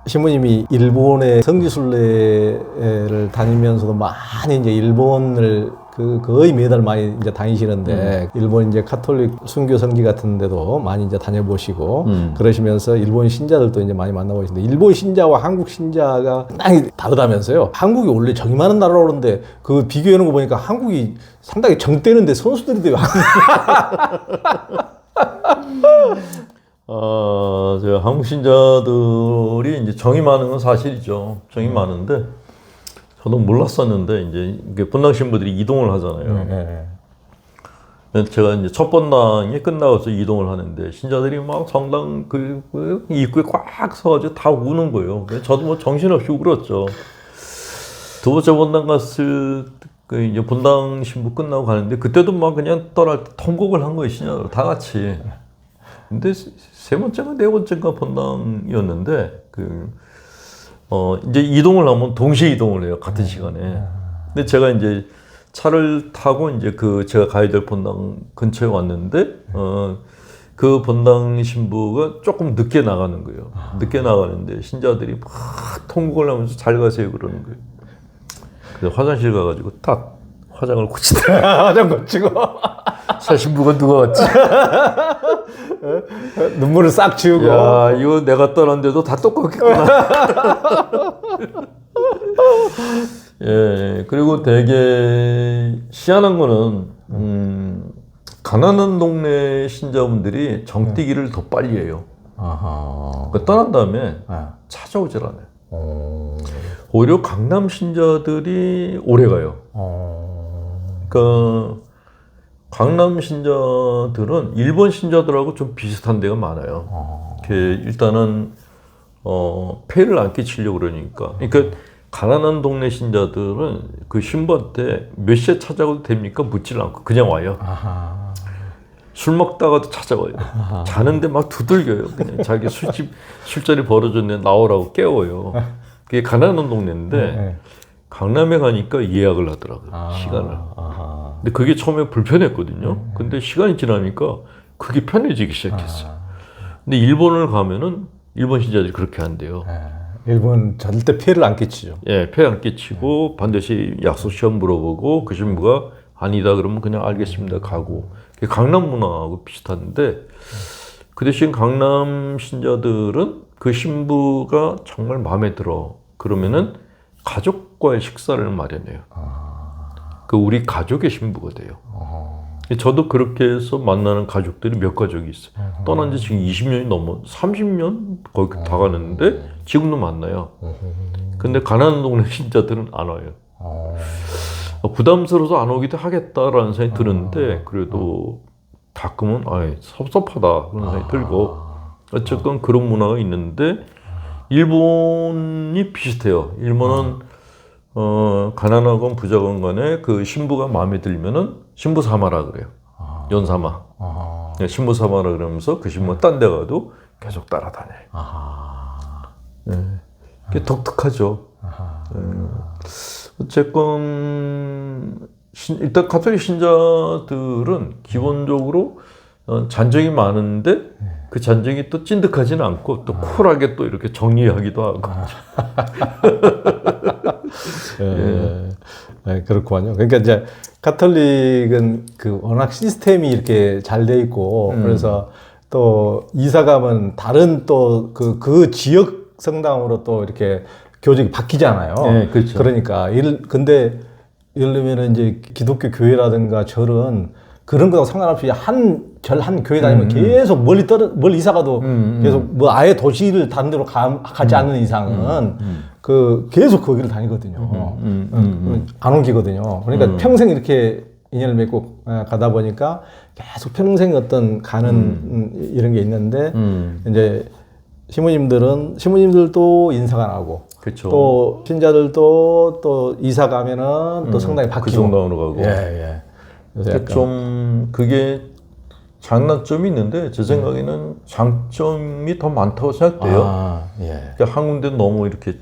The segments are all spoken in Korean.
신부님이 일본의 성지순례를 다니면서도 많이 이제 일본을 거의 매달 많이 이제 다니시는데 일본 이제 카톨릭 순교 성지 같은 데도 많이 이제 다녀보시고 그러시면서 일본 신자들도 이제 많이 만나보시는데 일본 신자와 한국 신자가 상당히 다르다면서요. 한국이 원래 정이 많은 나라로 그러는데 그 비교해 놓은 거 보니까 한국이 상당히 정 떼는데 선수들이 되게 제가 한국 신자들이 이제 정이 많은 건 사실이죠. 정이 많은데 저도 몰랐었는데 이제 본당 신부들이 이동을 하잖아요. 제가 이제 첫 본당이 끝나고서 이동을 하는데 신자들이 막 성당 그 입구에 꽉 서가지고 다 우는 거예요. 저도 뭐 정신없이 울었죠. 두 번째 본당 갔을 그 이제 본당 신부 끝나고 가는데 그때도 막 그냥 떠날 때 통곡을 한 거예요. 신자들 다 같이. 근데 세 번째가 네 번째가 본당이었는데 이제 이동을 하면 동시에 이동을 해요. 같은 시간에. 근데 제가 이제 차를 타고 이제 제가 가야 될 본당 근처에 왔는데 그 본당 신부가 조금 늦게 나가는 거예요. 늦게 나가는데 신자들이 막 통곡을 하면서 잘 가세요 그러는 거예요. 그래서 화장실 가가지고 딱 화장을 고치더라고요. 화장 고치고 새 신부가 누가 왔지? 눈물을 싹 지우고. 야, 이거 내가 떠났는데도 다 똑같겠구나. 예, 그리고 되게 희한한 거는, 가난한 동네 신자분들이 정뛰기를 더 빨리 해요. 떠난 다음에 찾아오질 않아요. 오히려 강남 신자들이 오래 가요. 강남 신자들은 일본 신자들하고 좀 비슷한 데가 많아요. 일단은 폐를 안 끼치려고 그러니까. 그러니까 가난한 동네 신자들은 그 신부한테 몇 시에 찾아가도 됩니까? 묻질 않고 그냥 와요. 술 먹다가도 찾아와요. 자는데 막 두들겨요. 그냥 자기 술자리 벌어졌는데 나오라고 깨워요. 그게 가난한 동네인데 강남에 가니까 예약을 하더라고요. 시간을. 근데 그게 처음에 불편했거든요. 근데 시간이 지나니까 그게 편해지기 시작했어요. 근데 일본을 가면은 일본 신자들이 그렇게 한대요. 일본 절대 폐를 안 끼치죠. 예, 폐 안 끼치고 반드시 약속 시간 물어보고 그 신부가 아니다 그러면 그냥 알겠습니다 가고. 그게 강남 문화하고 비슷한데 그 대신 강남 신자들은 그 신부가 정말 마음에 들어 그러면은 가족과의 식사를 마련해요. 우리 가족의 신부가 돼요. 저도 그렇게 해서 만나는 가족들이 몇 가족이 있어요. 떠난 지 지금 20년이 넘어 30년 거의 다 가는데 지금도 만나요. 근데 가난한 동네 신자들은 안 와요. 부담스러워서 안 오기도 하겠다라는 생각이 드는데 그래도 가끔은 섭섭하다 그런 생각이 들고 어쨌건 그런 문화가 있는데 일본이 비슷해요. 일본은 가난하건 부자건 간에 그 신부가 마음에 들면은 신부 삼아라 그래요. 연삼아. 신부 삼아라 그러면서 그 신부가 딴 데 가도 계속 따라다녀요. 네. 그게 독특하죠. 어쨌건 일단 가톨릭 신자들은 기본적으로 잔정이 많은데 그 잔정이 또 찐득하지는 않고 또 쿨하게 또 이렇게 정리하기도 하고. 네, 그렇군요. 그러니까 이제 가톨릭은 워낙 시스템이 이렇게 잘 돼 있고 그래서 또 이사 가면 다른 또 그 지역 성당으로 또 이렇게 교직이 바뀌잖아요. 네, 그렇죠. 그러니까 근데 예를 들면 이제 기독교 교회라든가 절은 그런 거랑 상관없이 한 교회 다니면 계속 멀리 이사 가도 계속 뭐 아예 도시를 다른 데로 가지 않는 이상은 계속 거기를 다니거든요. 안 옮기거든요. 그러니까 평생 이렇게 인연을 맺고 가다 보니까 계속 평생 어떤 가는 이런 게 있는데 이제 신부님들도 인사가 나고 그렇죠. 또 신자들도 또 이사 가면은 또 성당이 바뀌고 그 성당으로 가고. 예. 그래서 좀 그게 장단점이 있는데 제 생각에는 장점이 더 많다고 생각돼요. 그러니까 한 군데 너무 이렇게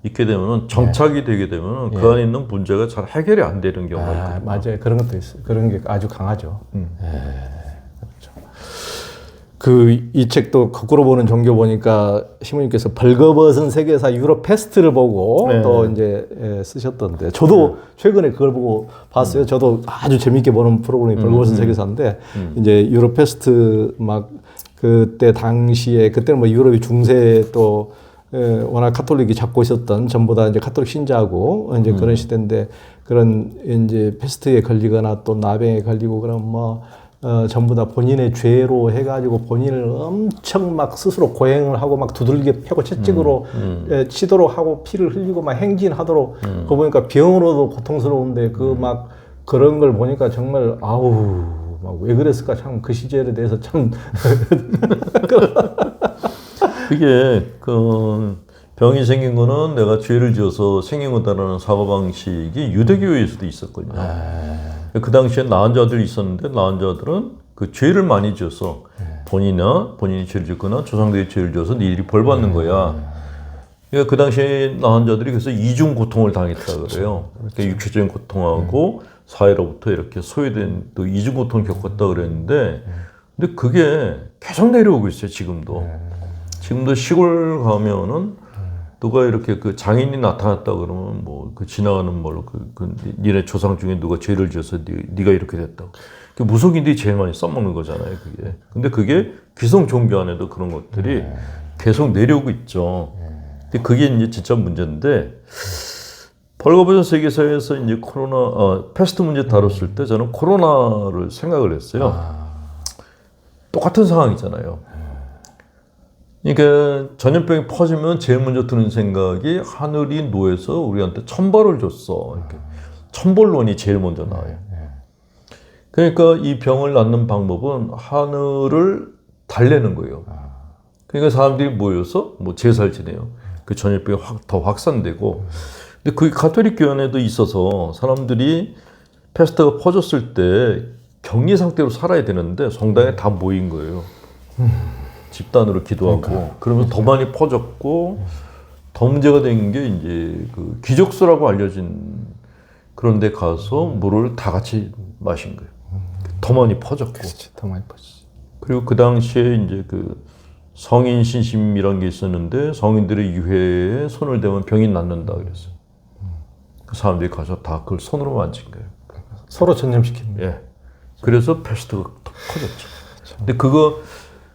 있게 되면은 정착이 되게 되면은 그 안에 있는 문제가 잘 해결이 안 되는 경우가 있거든요. 맞아요. 그런 것도 있어요. 그런 게 아주 강하죠. 그렇죠. 이 책도 거꾸로 보는 종교 보니까 시모님께서 벌거벗은 세계사 유럽 페스트를 보고 네. 또 이제 쓰셨던데 저도 최근에 그걸 보고 봤어요. 저도 아주 재밌게 보는 프로그램이 벌거벗은 세계사인데 이제 유럽 페스트 막 그때 당시에 그때는 뭐 유럽이 중세 또 워낙 카톨릭이 잡고 있었던 전부 다 이제 카톨릭 신자고 이제 그런 시대인데 그런 이제 페스트에 걸리거나 또 나병에 걸리고 그럼 뭐 전부 다 본인의 죄로 해가지고 본인을 엄청 막 스스로 고행을 하고 막 두들겨 패고 채찍으로 치도록 하고 피를 흘리고 막 행진하도록 그거 보니까 병으로도 고통스러운데 그 막 그런 걸 보니까 정말 아우 막 왜 그랬을까 참 그 시절에 대해서 참 그게 그 병이 생긴 거는 내가 죄를 지어서 생긴 거다라는 사고방식이 유대교에서도 있었거든요. 그 당시에 나은 자들이 있었는데 나은 자들은 그 죄를 많이 지어서 본인이 죄를 짓거나 조상들이 죄를 지어서 니들이 벌 받는 거야. 그러니까 그 당시에 나은 자들이 그래서 이중 고통을 당했다 그래요. 그러니까 육체적인 고통하고 사회로부터 이렇게 소외된 또 이중 고통을 겪었다 그랬는데 근데 그게 계속 내려오고 있어요. 지금도 시골 가면은 누가 이렇게 그 장인이 나타났다 그러면 뭐 그 지나가는 걸로 그 니네 조상 중에 누가 죄를 지어서 네가 이렇게 됐다고. 그 무속인들이 제일 많이 써먹는 거잖아요, 그게. 근데 그게 귀성 종교 안에도 그런 것들이 계속 내려오고 있죠. 근데 그게 이제 진짜 문제인데 벌거벗은 세계사에서 이제 패스트 문제 다뤘을 때 저는 코로나를 생각을 했어요. 똑같은 상황이잖아요. 그러니까 전염병이 퍼지면 제일 먼저 드는 생각이 하늘이 노해서 우리한테 천벌을 줬어. 이렇게. 천벌론이 제일 먼저 나와요. 그러니까 이 병을 낫는 방법은 하늘을 달래는 거예요. 그러니까 사람들이 모여서 뭐 제사를 지내요. 그 전염병이 더 확산되고. 근데 그 가톨릭 교회에도 있어서 사람들이 패스트가 퍼졌을 때 격리 상태로 살아야 되는데 성당에 다 모인 거예요. 집단으로 기도하고 그러면서 더 많이 퍼졌고 더 문제가 된 게 이제 그 기적수라고 알려진 그런 데 가서 물을 다 같이 마신 거예요. 더 많이 퍼졌고. 그렇지, 더 많이 퍼지지. 그리고 그 당시에 이제 그 성인 신심이란 게 있었는데 성인들의 유해에 손을 대면 병이 낫는다 그랬어요. 그 사람들이 가서 다 그걸 손으로 만진 거예요. 서로 전염시키는 거예요. 예. 그래서 패스트가 더 커졌죠.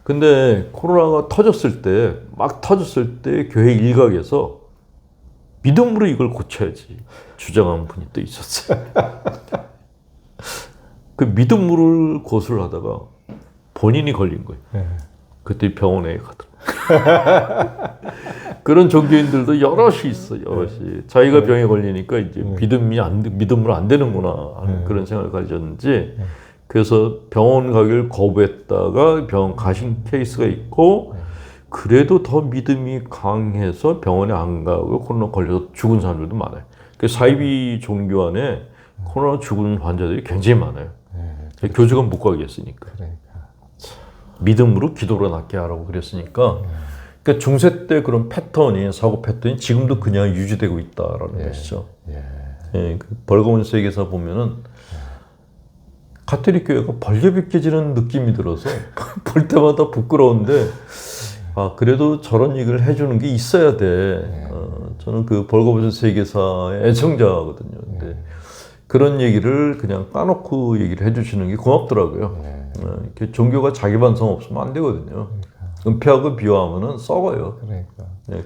근데 코로나가 막 터졌을 때 교회 일각에서 믿음으로 이걸 고쳐야지 주장한 분이 또 있었어요. 그 믿음으로 고수를 하다가 본인이 걸린 거예요. 그때 병원에 가더라고요. 그런 종교인들도 여럿이 있어, 여럿이. 자기가 병에 걸리니까 이제 믿음으로 안 되는구나 하는 그런 생각을 가졌는지 그래서 병원 가기를 거부했다가 병원 가신 케이스가 있고 그래도 더 믿음이 강해서 병원에 안 가고 코로나 걸려서 죽은 사람들도 많아요. 그 사이비 종교 안에 코로나 죽은 환자들이 굉장히 많아요. 교주가 못 가겠으니까. 믿음으로 기도로 낫게 하라고 그랬으니까 그러니까 중세 때 그런 사고 패턴이 지금도 그냥 유지되고 있다라는 것이죠. 그 벌거벗은 세계사 보면은 가톨릭 교회가 벌개벗겨지는 느낌이 들어서 볼 때마다 부끄러운데 그래도 저런 얘기를 해주는 게 있어야 돼. 저는 그 벌거벗은 세계사의 애청자거든요. 근데 그런 얘기를 그냥 까놓고 얘기를 해주시는 게 고맙더라고요. 이렇게 종교가 자기 반성 없으면 안 되거든요. 은폐하고 비유하면은 썩어요.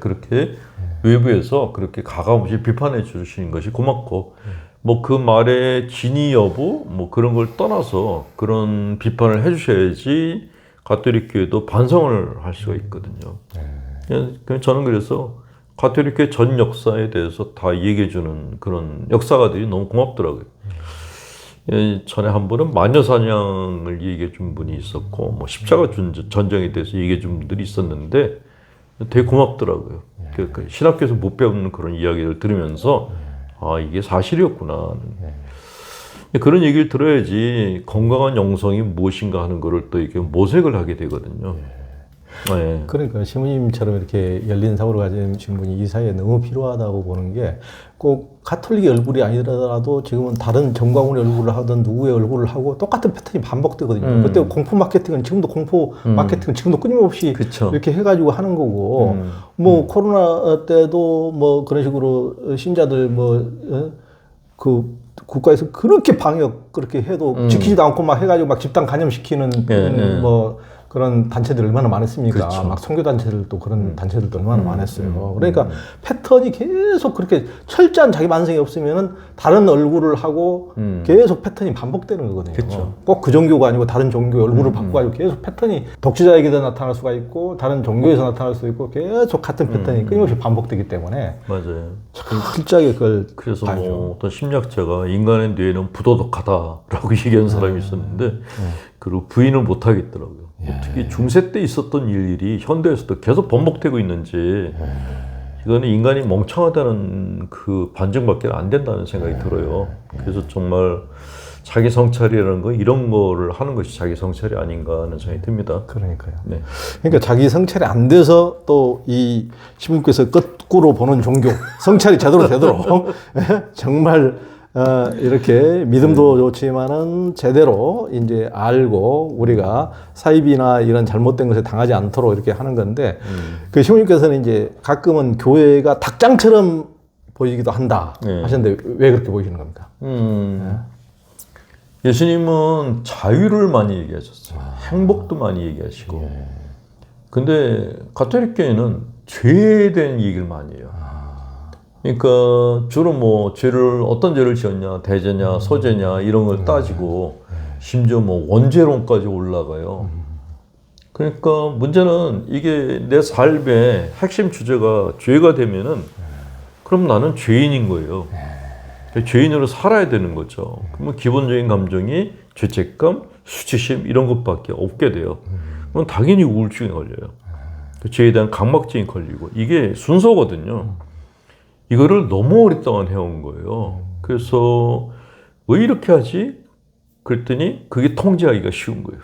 그렇게 외부에서 그렇게 가감없이 비판해 주시는 것이 고맙고 뭐 그 말의 진위 여부 뭐 그런 걸 떠나서 그런 비판을 해주셔야지 가톨릭 교회도 반성을 할 수가 있거든요. 저는 그래서 가톨릭 교회 전 역사에 대해서 다 얘기해주는 그런 역사가들이 너무 고맙더라고요. 전에 한 번은 마녀사냥을 얘기해 준 분이 있었고 뭐 십자가 전쟁에 대해서 얘기해 준 분들이 있었는데 되게 고맙더라고요. 그 신학교에서 못 배우는 그런 이야기를 들으면서 이게 사실이었구나. 그런 얘기를 들어야지 건강한 영성이 무엇인가 하는 거를 또 이렇게 모색을 하게 되거든요. 네. 그러니까 신부님처럼 이렇게 열린 사고를 가진 신분이 이 사회에 너무 필요하다고 보는 게 꼭 가톨릭의 얼굴이 아니더라도 지금은 다른 정광훈의 얼굴을 하든 누구의 얼굴을 하고 똑같은 패턴이 반복되거든요. 그때 공포 마케팅은 지금도 공포 마케팅은 지금도 끊임없이 그쵸. 이렇게 해가지고 하는 거고 뭐 코로나 때도 뭐 그런 식으로 신자들 그 국가에서 그렇게 방역 그렇게 해도 지키지도 않고 막 해가지고 막 집단 감염시키는 뭐 그런 단체들 얼마나 많았습니까? 그렇죠. 막 선교 단체들도 그런 단체들도 얼마나 많았어요. 그러니까 패턴이 계속 그렇게 철저한 자기 반성이 없으면은 다른 얼굴을 하고 계속 패턴이 반복되는 거거든요. 그렇죠. 꼭 그 종교가 아니고 다른 종교의 얼굴을 바꿔가지고 계속 패턴이 독재자에게도 나타날 수가 있고 다른 종교에서 나타날 수도 있고 계속 같은 패턴이 끊임없이 반복되기 때문에 맞아요. 철저하게 그걸 그래서 봐야죠. 뭐 어떤 심리학자가 인간의 뇌는 부도덕하다라고 얘기한 사람이 있었는데 그리고 부인을 못 하겠더라고요. 특히 중세 때 있었던 일들이 현대에서도 계속 반복되고 있는지 이거는 인간이 멍청하다는 그 반증밖에 안 된다는 생각이 들어요. 그래서 정말 자기 성찰이라는 거 이런 거를 하는 것이 자기 성찰이 아닌가 하는 생각이 듭니다. 그러니까요. 네. 그러니까 자기 성찰이 안 돼서 또 이 신부님께서 거꾸로 보는 종교 성찰이 제대로 되도록 정말 이렇게 믿음도 좋지만은 제대로 이제 알고 우리가 사입이나 이런 잘못된 것에 당하지 않도록 이렇게 하는 건데 그 신부님께서는 이제 가끔은 교회가 닭장처럼 보이기도 한다 하셨는데 왜 그렇게 보이시는 겁니까? 예수님은 자유를 많이 얘기하셨어요. 행복도 많이 얘기하시고. 근데 가톨릭 교회는 죄에 대한 얘기를 많이 해요. 그러니까 주로 뭐 죄를 어떤 죄를 지었냐, 대죄냐, 소죄냐 이런 걸 따지고 심지어 뭐 원죄론까지 올라가요. 그러니까 문제는 이게 내 삶의 핵심 주제가 죄가 되면은 그럼 나는 죄인인 거예요. 죄인으로 살아야 되는 거죠. 그러면 기본적인 감정이 죄책감, 수치심 이런 것밖에 없게 돼요. 그럼 당연히 우울증에 걸려요. 죄에 대한 강박증이 걸리고 이게 순서거든요. 이거를 너무 오랫동안 해온 거예요. 그래서 왜 이렇게 하지? 그랬더니 그게 통제하기가 쉬운 거예요.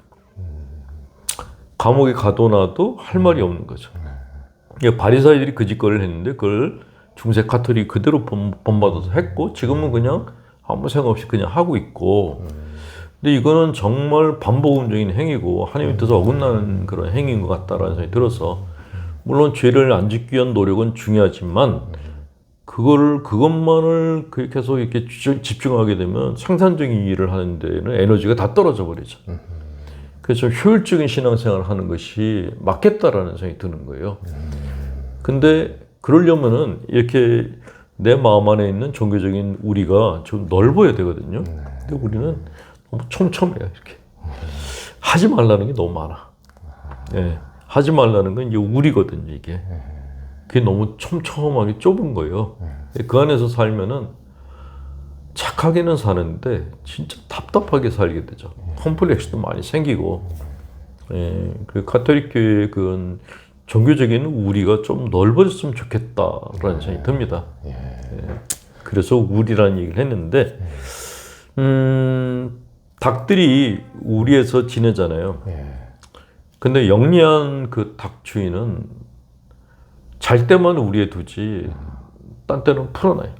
감옥에 가둬놔도 할 말이 없는 거죠. 바리사이들이 그 짓거리를 했는데 그걸 중세 가톨릭이 그대로 본받아서 했고 지금은 그냥 아무 생각 없이 그냥 하고 있고 근데 이거는 정말 반복음적인 행위고 하나님의 뜻에 어긋나는 그런 행위인 것 같다라는 생각이 들어서 물론 죄를 안 짓기 위한 노력은 중요하지만 그것만을 계속 이렇게 집중하게 되면 생산적인 일을 하는 데는 에너지가 다 떨어져 버리죠. 그래서 효율적인 신앙생활을 하는 것이 맞겠다라는 생각이 드는 거예요. 근데 그러려면은 이렇게 내 마음 안에 있는 종교적인 우리가 좀 넓어야 되거든요. 근데 우리는 너무 촘촘해요, 이렇게. 하지 말라는 게 너무 많아. 예. 하지 말라는 건 이제 우리거든요, 이게. 그게 너무 촘촘하게 좁은 거예요. 그 안에서 살면은 착하게는 사는데 진짜 답답하게 살게 되죠. 컴플렉스도 많이 생기고. 예. 그 가톨릭 교회의 그 종교적인 우리가 좀 넓어졌으면 좋겠다라는 생각이 듭니다. 예. 그래서 우리라는 얘기를 했는데, 닭들이 우리에서 지내잖아요. 근데 영리한 그 닭 주인은 잘 때만 우리에 두지, 딴 때는 풀어놔요.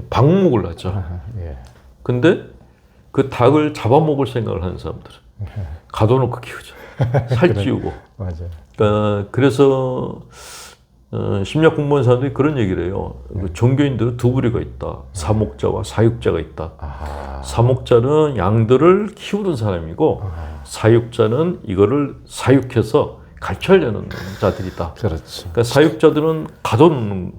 방목을 하죠. 근데 그 닭을 잡아먹을 생각을 하는 사람들은 가둬놓고 키우죠. 살찌우고. 맞아요. 그래서 심리학 공부하는 사람들이 그런 얘기를 해요. 종교인들은 두 부류가 있다. 사목자와 사육자가 있다. 사목자는 양들을 키우는 사람이고 사육자는 이거를 사육해서 가르치려는 자들이다. 그렇죠. 그러니까 사육자들은 가둬놓는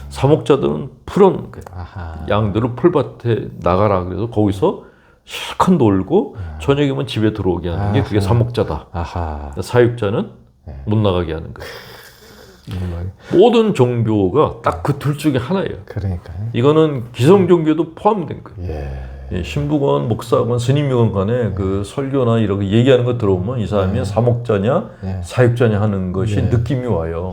사목자들은 풀어놓는 거예요. 양들을 풀밭에 나가라 그래서 거기서 실컷 놀고 저녁이면 집에 들어오게 하는 게 그게 사목자다. 사육자는 못 나가게 하는 거예요. 모든 종교가 딱 그 둘 중에 하나예요. 그러니까요. 이거는 기성 종교도 포함된 거예요. 신부건, 목사건, 스님이건 간에 그 설교나 이렇게 얘기하는 거 들어보면 이 사람이 사목자냐 사육자냐 하는 것이 느낌이 와요.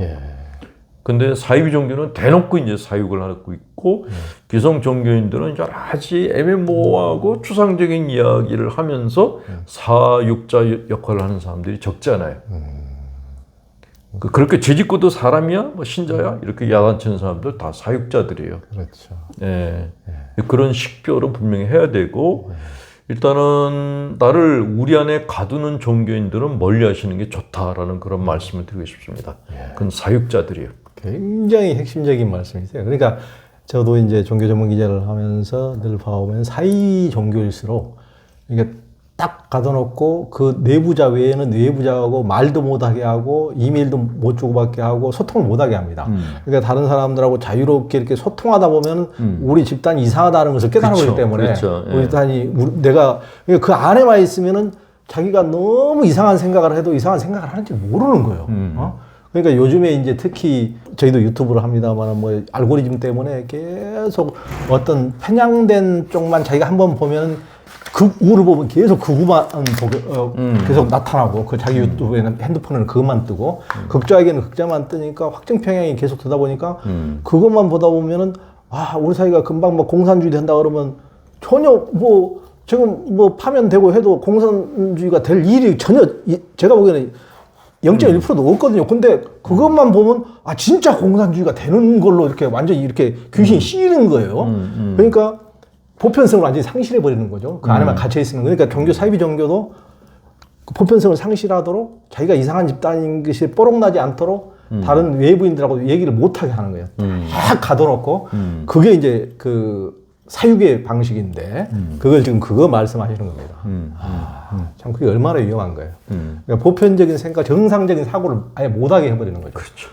근데 사유비 종교는 대놓고 이제 사육을 하고 있고 기성 종교인들은 여러 가지 애매모호하고 추상적인 이야기를 하면서 사육자 역할을 하는 사람들이 적지 않아요. 그렇게 죄짓고도 사람이야, 뭐 신자야 이렇게 야단치는 사람들 다 사육자들이에요. 그렇죠. 예. 그런 식별은 분명히 해야 되고 일단은 나를 우리 안에 가두는 종교인들은 멀리하시는 게 좋다라는 그런 말씀을 드리고 싶습니다. 그건 사육자들이에요. 굉장히 핵심적인 말씀이세요. 그러니까 저도 이제 종교 전문 기자를 하면서 늘 봐오면 사이 종교일수록 이게 딱 가둬놓고 그 내부자 외에는 외부자하고 말도 못하게 하고 이메일도 못 주고받게 하고 소통을 못하게 합니다. 그러니까 다른 사람들하고 자유롭게 이렇게 소통하다 보면 우리 집단이 이상하다는 것을 깨달은 거기 때문에 그렇죠. 우리 집단이 내가 그러니까 그 안에만 있으면은 자기가 너무 이상한 생각을 해도 이상한 생각을 하는지 모르는 거예요. 그러니까 요즘에 이제 특히 저희도 유튜브를 합니다만 뭐 알고리즘 때문에 계속 어떤 편향된 쪽만 자기가 한번 보면 극우를 보면 계속 극우만 계속 나타나고 그 자기 유튜브에는 핸드폰에는 그것만 뜨고 극좌에게는 극좌만 뜨니까 확증 편향이 계속 되다 보니까 그것만 보다 보면은 아 우리 사회가 금방 뭐 공산주의 된다 그러면 전혀 뭐 지금 뭐 파면되고 해도 공산주의가 될 일이 전혀 제가 보기에는 0.1%도 없거든요. 근데 그것만 보면 아 진짜 공산주의가 되는 걸로 이렇게 완전히 이렇게 귀신이 씌이는 거예요. 그러니까 보편성을 완전히 상실해 버리는 거죠. 그 안에만 갇혀 있으면. 그러니까 종교 사이비 종교도 그 보편성을 상실하도록 자기가 이상한 집단인 것이 뽀록나지 않도록 다른 외부인들하고 얘기를 못하게 하는 거예요. 딱 가둬놓고 그게 이제 그 사육의 방식인데 그걸 지금 그거 말씀하시는 겁니다. 참 그게 얼마나 위험한 거예요. 그러니까 보편적인 생각, 정상적인 사고를 아예 못하게 해버리는 거죠. 그렇죠.